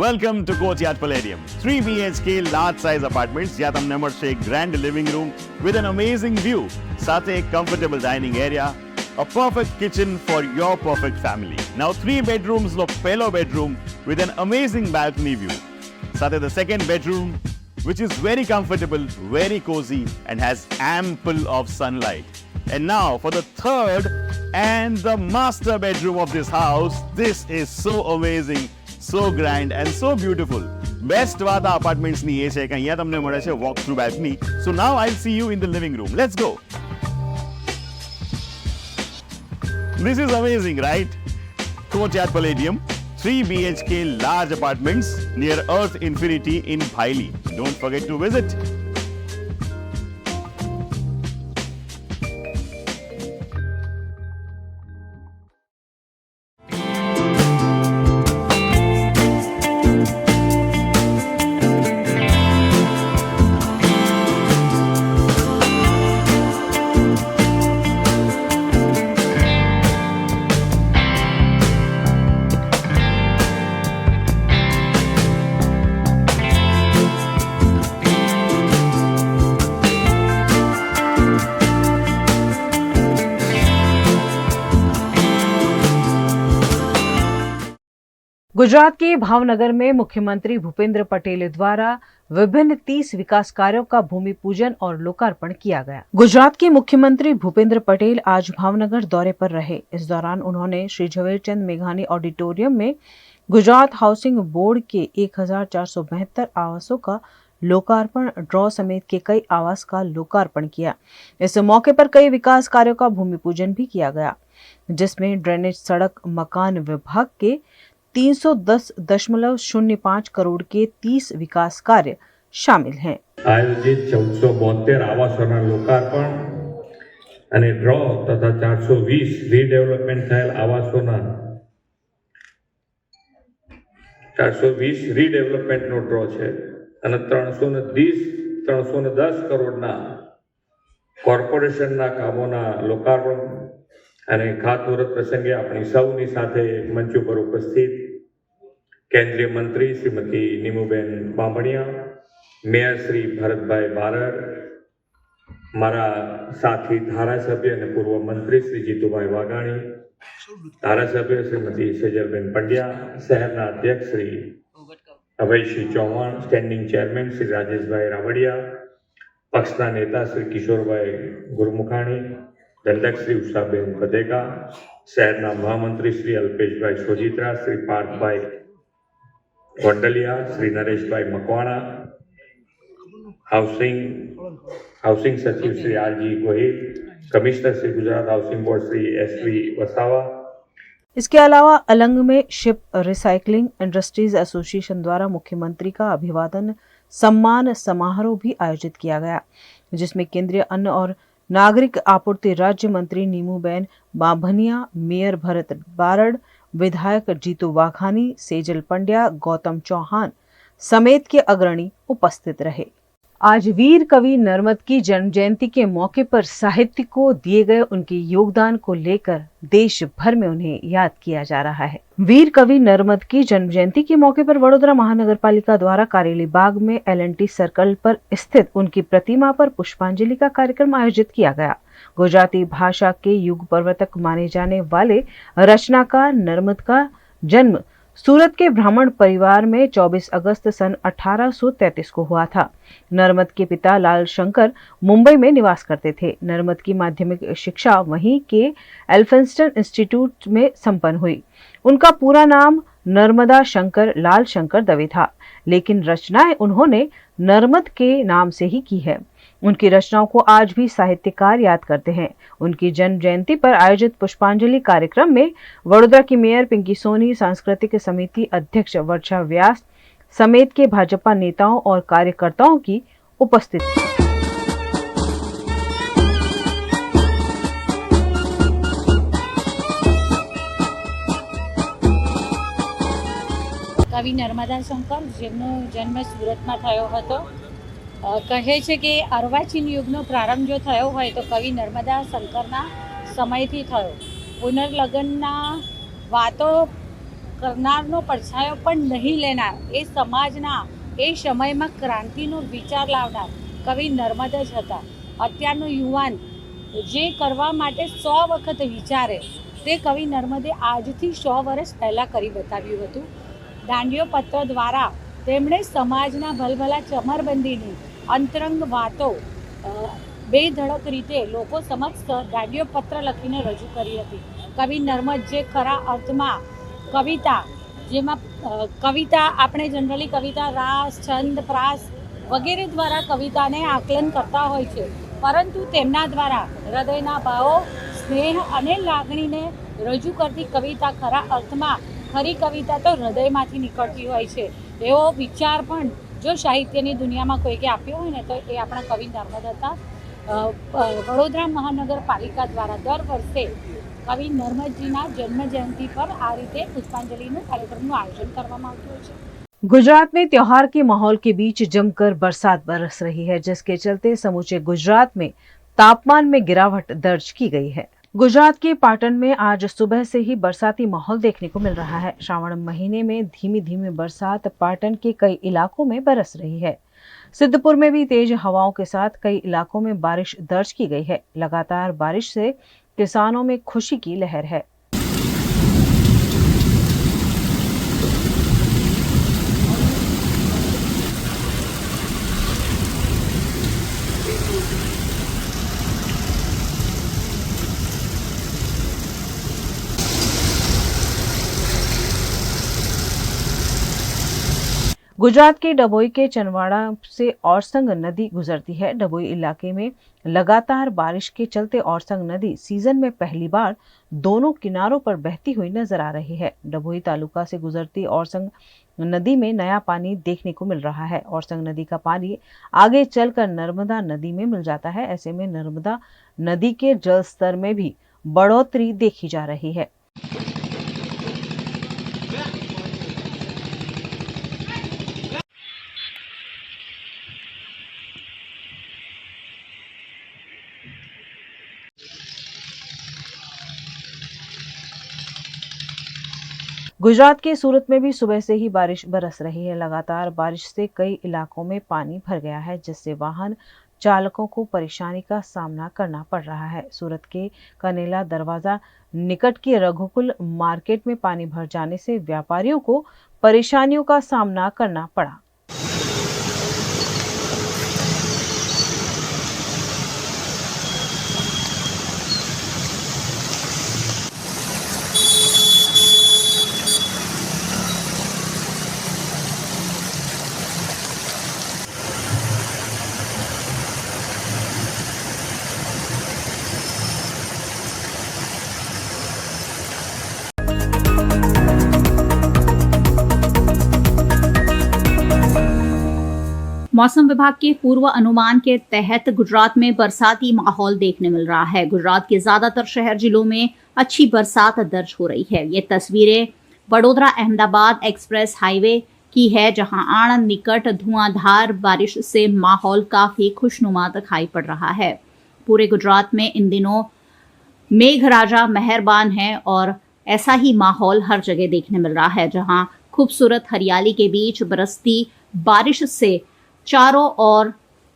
Welcome to Courtyard Palladium. 3 BHK large size apartments જ્યાં તમને મળશે એક grand living room with an amazing view, સાથે એક comfortable dining area, a perfect kitchen for your perfect family. Now 3 bedrooms નો પહેલો bedroom with an amazing balcony view. સાથે the second bedroom which is very comfortable, very cozy and has ample of sunlight. And now for the third and the master bedroom of this house. This is so amazing. So grand and so beautiful. Best વાત આ apartments ની એ છે કે અહીંયા તમને મળે છે walk through balcony. So now I'll see you in the living room. Let's go. This is amazing, right? Courtyard Palladium, 3 BHK large apartments near Earth Infinity in Bhaili. Don't forget to visit. Gujarat के भावनगर में मुख्यमंत्री भूपेंद्र पटेल द्वारा विभिन्न 30 विकास कार्यों का भूमि पूजन और लोकार्पण किया गया। गुजरात के मुख्यमंत्री भूपेंद्र पटेल आज भावनगर दौरे पर रहे। इस दौरान उन्होंने श्री झवेरचंद मेघानी ऑडिटोरियम में गुजरात हाउसिंग बोर्ड के 1472 आवासों का लोकार्पण, ड्रॉ समेत के कई आवास का लोकार्पण किया। इस मौके पर कई विकास कार्यों का भूमि पूजन भी किया गया, जिसमें ड्रेनेज, सड़क, मकान विभाग के 310.05 करोड़ के 30 विकास कार्य शामिल हैं। आयोजित 1472 आवासोना लोकार्पण અને ડ્રો તથા 420 રીડેવલપમેન્ટ થયેલ આવાસોના 420 રીડેવલપમેન્ટનો ડ્રો છે અને 310 કરોડના કોર્પોરેશનના કામોના લોકાર્પણ અને ખાતમુહૂર્ત પ્રસંગે આપણી સૌની સાથે મંચ ઉપર ઉપસ્થિત કેન્દ્રીય મંત્રી શ્રીમતી નીમુબેન બાંભણિયા, મેયર શ્રી ભરતભાઈ બારડ, મારા સાથી ધારાસભ્ય અને પૂર્વ મંત્રી શ્રી જીતુભાઈ વાઘાણી, ધારાસભ્ય શ્રીમતી સેજલબેન પંડ્યા, શહેરના અધ્યક્ષ શ્રી અભયસિંહ ચૌહાણ, સ્ટેન્ડિંગ ચેરમેન શ્રી રાજેશભાઈ રાવડિયા, પક્ષના નેતા શ્રી કિશોરભાઈ ગુરમુખાણી, दंडक श्री उषाबेन बदेगा, शहरना महामंत्री श्री अल्पेशभाई सोजित्रा, श्री पार्थभाई वंडलिया, श्री नरेशभाई मकवाणा, हाउसिंग सचिव Shri RG Gohil, commissioner Shri Gujarat housing board Shri SV Vasava. इसके अलावा अलंग में शिप रिसाइकलिंग इंडस्ट्रीज एसोसिएशन द्वारा मुख्यमंत्री का अभिवादन सम्मान समारोह भी आयोजित किया गया, जिसमें केंद्रीय अन्न और नागरिक आपूर्ति राज्य मंत्री नीमूबेन बांभनिया, मेयर भरत बारड, विधायक जीतू वाघानी, सेजल पंड्या, गौतम चौहान समेत के अग्रणी उपस्थित रहे। आज वीर कवि नर्मद की जन्म जयंती के मौके पर साहित्य को दिए गए उनके योगदान को लेकर देश भर में उन्हें याद किया जा रहा है। वीर कवि नर्मद की जन्म जयंती के मौके पर वडोदरा महानगर पालिका द्वारा कारेली बाग में LNT सर्कल पर स्थित उनकी प्रतिमा पर पुष्पांजलि का कार्यक्रम आयोजित किया गया। गुजराती भाषा के युग प्रवर्तक माने जाने वाले रचनाकार नर्मद का जन्म सूरत के ब्राह्मण परिवार में 24 अगस्त सन 1833 को हुआ था। नर्मद के पिता लाल शंकर मुंबई में निवास करते थे। नर्मद की माध्यमिक शिक्षा वहीं के एल्फिंस्टन इंस्टीट्यूट में संपन्न हुई। उनका पूरा नाम नर्मदा शंकर लाल शंकर दवे था, लेकिन रचनाएं उन्होंने नर्मद के नाम से ही की है। उनकी रचनाओं को आज भी साहित्यकार याद करते हैं। उनकी जन्म जयंती पर आयोजित पुष्पांजलि कार्यक्रम में वडोदरा की मेयर पिंकी सोनी, सांस्कृतिक समिति अध्यक्ष वर्षा व्यास समेत के भाजपा नेताओं और कार्यकर्ताओं की उपस्थिति। કવિ નર્મદા શંકર, જેમનો જન્મ સુરતમાં થયો હતો. કહે છે કે અર્વાચીન યુગનો પ્રારંભ જો થયો હોય તો કવિ નર્મદા શંકરના સમયથી થયો. પુનર્લગ્નના વાતો કરનારનો પડછાયો પણ નહીં લેનાર, એ સમાજના એ સમયમાં ક્રાંતિનો વિચાર લાવનાર કવિ નર્મદ જ હતા. અત્યારનો યુવાન જે કરવા માટે 100 વખત વિચારે તે કવિ નર્મદે આજથી 100 વર્ષ પહેલાં કરી બતાવ્યું હતું. દાંડિયો પત્ર દ્વારા તેમણે સમાજના ભલભલા ચમરબંધીની અંતરંગ વાતો બેધડક રીતે લોકો સમક્ષ દાંડિયો પત્ર લખીને રજૂ કરી હતી. કવિ નર્મદ જે ખરા અર્થમાં કવિતા, જેમાં કવિતા આપણે જનરલી કવિતા રાસ, છંદ, પ્રાસ વગેરે દ્વારા કવિતાને આકલન કરતા હોય છે, પરંતુ તેમના દ્વારા હૃદયના ભાવો, સ્નેહ અને લાગણીને રજૂ કરતી કવિતા ખરા અર્થમાં ખરી કવિતા તો હૃદયમાંથી નીકળતી હોય છે. એવો વિચાર પણ જો સાહિત્યની દુનિયામાં કોઈકે આપ્યો હોય ને તો એ આપણા કવિ નર્મદ હતા. વડોદરા મહાનગરપાલિકા દ્વારા દર વર્ષે કવિ નર્મદજીના જન્મ जयंती पर आ रीते पुष्पांजलिનું કાર્યક્રમનું આયોજન કરવામાં આવતું હોય છે. गुजरात में त्योहार के माहौल के बीच जमकर बरसात बरस रही है, जिसके चलते समूचे गुजरात में तापमान में गिरावट दर्ज की गई है. गुजरात के पाटन में आज सुबह से ही बरसाती माहौल देखने को मिल रहा है. श्रावण महीने में धीमी धीमी बरसात पाटन के कई इलाकों में बरस रही है. सिद्धपुर में भी तेज हवाओं के साथ कई इलाकों में बारिश दर्ज की गई है. लगातार बारिश से किसानों में खुशी की लहर है. गुजरात के डभोई के चनवाड़ा से औरसंग नदी गुजरती है. डभोई इलाके में लगातार बारिश के चलते औरसंग नदी सीजन में पहली बार दोनों किनारों पर बहती हुई नजर आ रही है. डभोई तालुका से गुजरती औरसंग नदी में नया पानी देखने को मिल रहा है. औरसंग नदी का पानी आगे चलकर नर्मदा नदी में मिल जाता है. ऐसे में नर्मदा नदी के जल स्तर में भी बढ़ोतरी देखी जा रही है. गुजरात के सूरत में भी सुबह से ही बारिश बरस रही है. लगातार बारिश से कई इलाकों में पानी भर गया है, जिससे वाहन चालकों को परेशानी का सामना करना पड़ रहा है. सूरत के कनेला दरवाजा निकट के रघुकुल मार्केट में पानी भर जाने से व्यापारियों को परेशानियों का सामना करना पड़ा. मौसम विभाग के पूर्व अनुमान के तहत गुजरात में बरसाती माहौल देखने मिल रहा है. गुजरात के ज्यादातर शहर जिलों में अच्छी बरसात दर्ज हो रही है. ये तस्वीरें वडोदरा अहमदाबाद एक्सप्रेस हाईवे की है, जहां आणंद निकट धुआंधार बारिश से माहौल काफी खुशनुमा दिखाई पड़ रहा है. पूरे गुजरात में इन दिनों मेघराजा मेहरबान है और ऐसा ही माहौल हर जगह देखने मिल रहा है, जहां खूबसूरत हरियाली के बीच बरसती बारिश से चारों ओर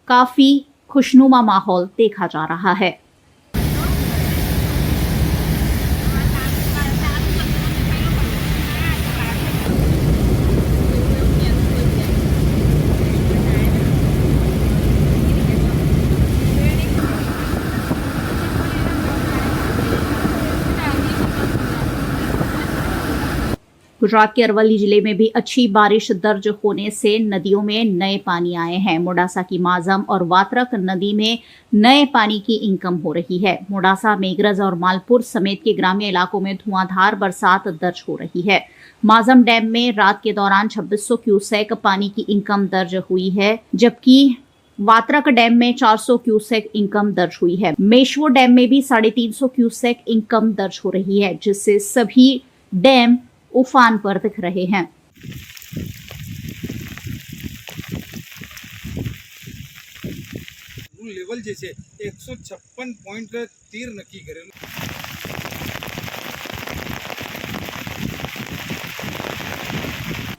काफी खुशनुमा माहौल देखा जा रहा है. गुजरात के अरवली जिले में भी अच्छी बारिश दर्ज होने से नदियों में नए पानी आए हैं. मोडासा की माजम और वात्रक नदी में नए पानी की इनकम हो रही है. मोडासा, मेघरज और मालपुर समेत के ग्रामीण इलाकों में धुआंधार बरसात दर्ज हो रही है. माजम डैम में रात के दौरान 2600 क्यूसेक पानी की इनकम दर्ज हुई है, जबकि वात्रक डैम में 400 क्यूसेक इनकम दर्ज हुई है. मेश्वर डैम में भी 350 क्यूसेक इनकम दर्ज हो रही है, जिससे सभी डैम उफान पर दिख रहे हैं. લેવલ જે છે 156 પોઈન્ટ તીર નક્કી કરેલું.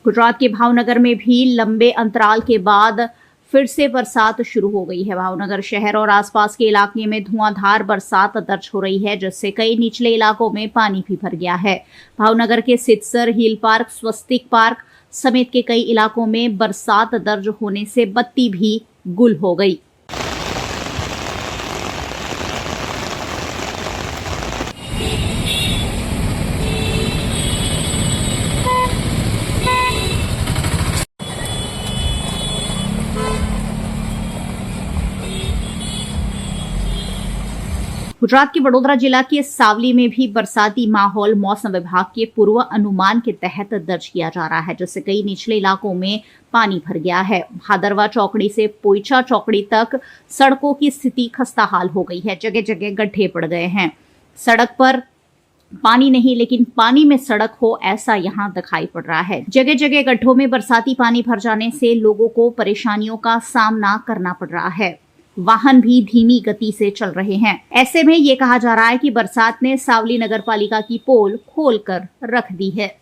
गुजरात के भावनगर में भी लंबे अंतराल के बाद फिर से बरसात शुरू हो गई है। भावनगर शहर और आसपास के इलाके में धुआंधार बरसात दर्ज हो रही है, जिससे कई निचले इलाकों में पानी भी भर गया है। भावनगर के सितसर, हिल पार्क, स्वस्तिक पार्क समेत के कई इलाकों में बरसात दर्ज होने से बत्ती भी गुल हो गई। गुजरात के वडोदरा जिला के सावली में भी बरसाती माहौल मौसम विभाग के पूर्व अनुमान के तहत दर्ज किया जा रहा है, जिससे कई निचले इलाकों में पानी भर गया है। भादरवा चौकड़ी से पोइचा चौकड़ी तक सड़कों की स्थिति खस्ताहाल हो गई है। जगह जगह गड्ढे पड़ गए हैं। सड़क पर पानी नहीं, लेकिन पानी में सड़क हो, ऐसा यहाँ दिखाई पड़ रहा है। जगह जगह गड्ढों में बरसाती पानी भर जाने से लोगों को परेशानियों का सामना करना पड़ रहा है। वाहन भी धीमी गति से चल रहे हैं। ऐसे में ये कहा जा रहा है कि बरसात ने सावली नगर पालिका की पोल खोलकर रख दी है।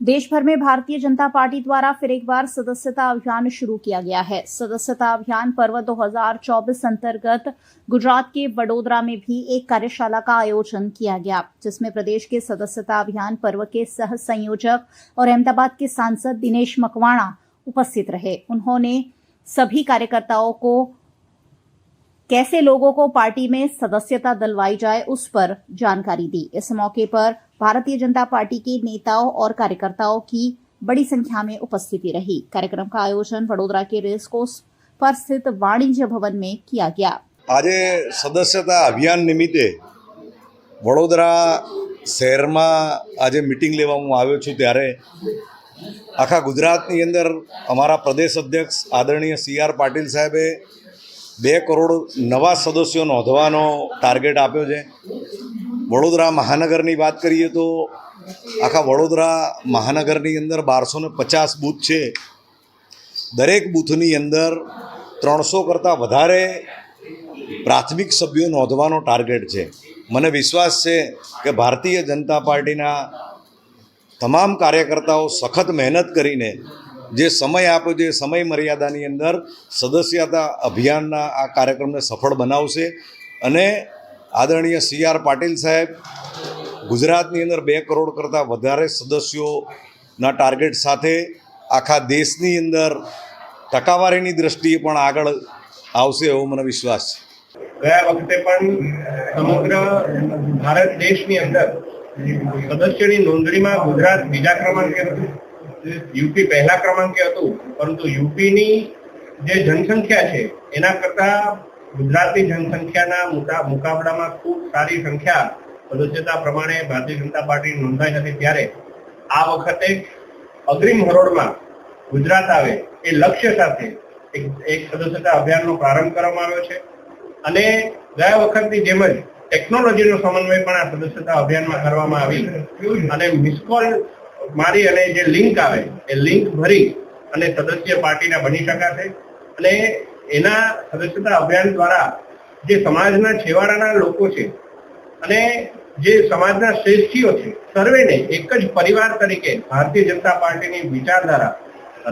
देश भर में भारतीय जनता पार्टी द्वारा फिर एक बार सदस्यता अभियान शुरू किया गया है। सदस्यता अभियान पर्व 2024 अंतर्गत गुजरात के वडोदरा में भी एक कार्यशाला का आयोजन किया गया, जिसमें प्रदेश के सदस्यता अभियान पर्व के सह संयोजक और अहमदाबाद के सांसद दिनेश मकवाणा उपस्थित रहे। उन्होंने सभी कार्यकर्ताओं को कैसे लोगों को पार्टी में सदस्यता दिलवाई जाए उस पर जानकारी दी। इस मौके पर भारतीय जनता पार्टी के नेताओं और कार्यकर्ताओं की बड़ी संख्या में उपस्थिति रही। कार्यक्रम का आयोजन वडोदरा के रेस कोर्स पर स्थित वाणिज्य भवन में किया गया। आज सदस्यता अभियान निमित्ते वडोदरा शहर में आज मीटिंग लेवा हूँ आव्यो छूं त्यारे आखा गुजरातनी अंदर अमारा प्रदेश अध्यक्ष आदरणीय CR पाटील साहेबे 2 करोड़ नवा सदस्यों नोंधवानो टार्गेट आप्यो छे। वडोदरा महानगरनी बात करिए तो आखा वडोदरा महानगरनी अंदर 1250 बूथ छे। दरेक बूथनी अंदर 300 करता वधारे प्राथमिक सभ्यों नोंधवानो टार्गेट छे। मने विश्वास छे कि भारतीय जनता पार्टीना तमाम कार्यकर्ताओं सखत मेहनत करीने जे समय आप्यो छे समय मर्यादानी अंदर सदस्यता अभियानना आ कार्यक्रमने सफल बनावशे अने आदरणीय CR पाटील साहेब गुजरातनी अंदर 2 करोड़ करता वधारे सदस्योना टार्गेट साथे आखा देशनी अंदर टकावारीनी दृष्टिए पण आगळ आवशे एवो मने विश्वास छे। गया वखते पण समग्र भारत देशनी अंदर सदस्योनी नोंधणीमां गुजरात बीजा क्रमांके हतुं, यूपी पहला क्रमांके हतुं, परंतु यूपीनी जे जनसंख्या छे एना करता गुजरातनी जनसंख्याना मुकाबलामां खूब सारी संख्या सदस्यता प्रमाणे भारतीय जनता पार्टी नोंधाई हती। त्यारे आ वखते अग्रिम हरोळमां गुजरात आवे ए लक्ष्य साथे एक सदस्यता अभियाननो प्रारंभ करवामां आव्यो छे अने गया वखतनी जेम ज टेक्नोलॉजीनो समन्वय पण आ सदस्यता अभियानमां करवामां आवी अने मिसकॉल मारी अने जे लिंक आवे ए लिंक भरी अने सदस्य पार्टीना बनी शकाशे अने एना सदस्यता अभियान द्वारा जे समाजना छेवाड़ाना लोको छे अने जे समाजना श्रेष्ठीओ छे सर्वेने एक ज परिवार तरीके भारतीय जनता पार्टीनी विचारधारा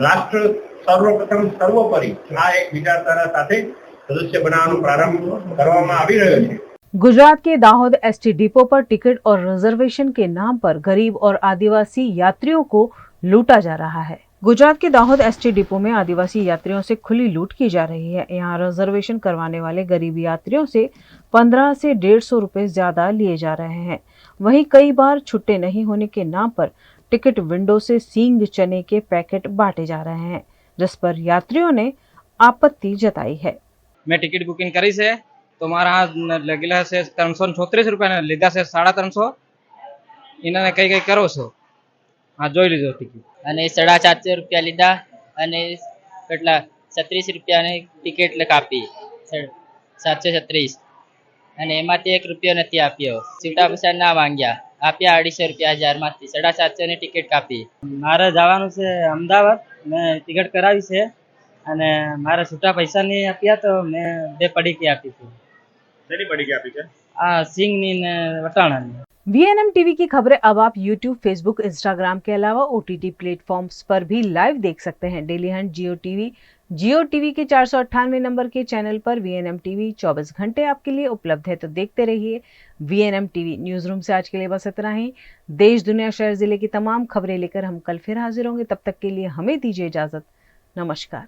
राष्ट्र सर्वप्रथम सर्वोपरि आ एक विचारधारा साथे सदस्य बनावવાનો प्रारंभ करवामां आवी रह्यो छे। गुजरात के दाहोद ST डिपो पर टिकट और रिजर्वेशन के नाम पर गरीब और आदिवासी यात्रियों को लूटा जा रहा है। गुजरात के दाहोद ST डिपो में आदिवासी यात्रियों से खुली लूट की जा रही है। यहाँ रिजर्वेशन करवाने वाले गरीब यात्रियों से 15 से 150 रुपए ज्यादा लिए जा रहे हैं। वहीं कई बार छुट्टे नहीं होने के नाम पर टिकट विंडो से सींग चने के पैकेट बांटे जा रहे हैं, जिस पर यात्रियों ने आपत्ति जताई है। મેં ટિકિટ બુકિંગ કરી છે તો મારા લાગેલા છે 336 રૂપિયા લીધા છે 350 એને કઈ કઈ કરો છો હા જોઈ લીધો ટિકિટ અને 450 રૂપિયા લીધા અને કેટલા 36 રૂપિયાની ટિકિટ કાપી 736 અને એમાંથી 1 રૂપિયો નથી આપ્યો સીટા પૈસા ના માંગ્યા આપ્યા 250 રૂપિયા 1000માંથી 750 ની ટિકિટ કાપી મારે જવાનું છે અમદાવાદ મેં ટિકિટ કરાવી છે અને મારે છૂટા પૈસા નહીં આપ્યા તો મેં 2 પડીકી આપી છે શેની પડીકી આપી છે આ સિંગની ને વટાણાની VNM टीवी की खबरें अब आप YouTube, Facebook, Instagram के अलावा OTT प्लेटफॉर्म्स पर भी लाइव देख सकते हैं। डेली हंट जियो टीवी के 498 नंबर के चैनल पर VNM टीवी 24 घंटे आपके लिए उपलब्ध है, तो देखते रहिए VNM टीवी। न्यूज रूम से आज के लिए बस इतना ही। देश, दुनिया, शहर, जिले की तमाम खबरें लेकर हम कल फिर हाजिर होंगे। तब तक के लिए हमें दीजिए इजाजत। नमस्कार।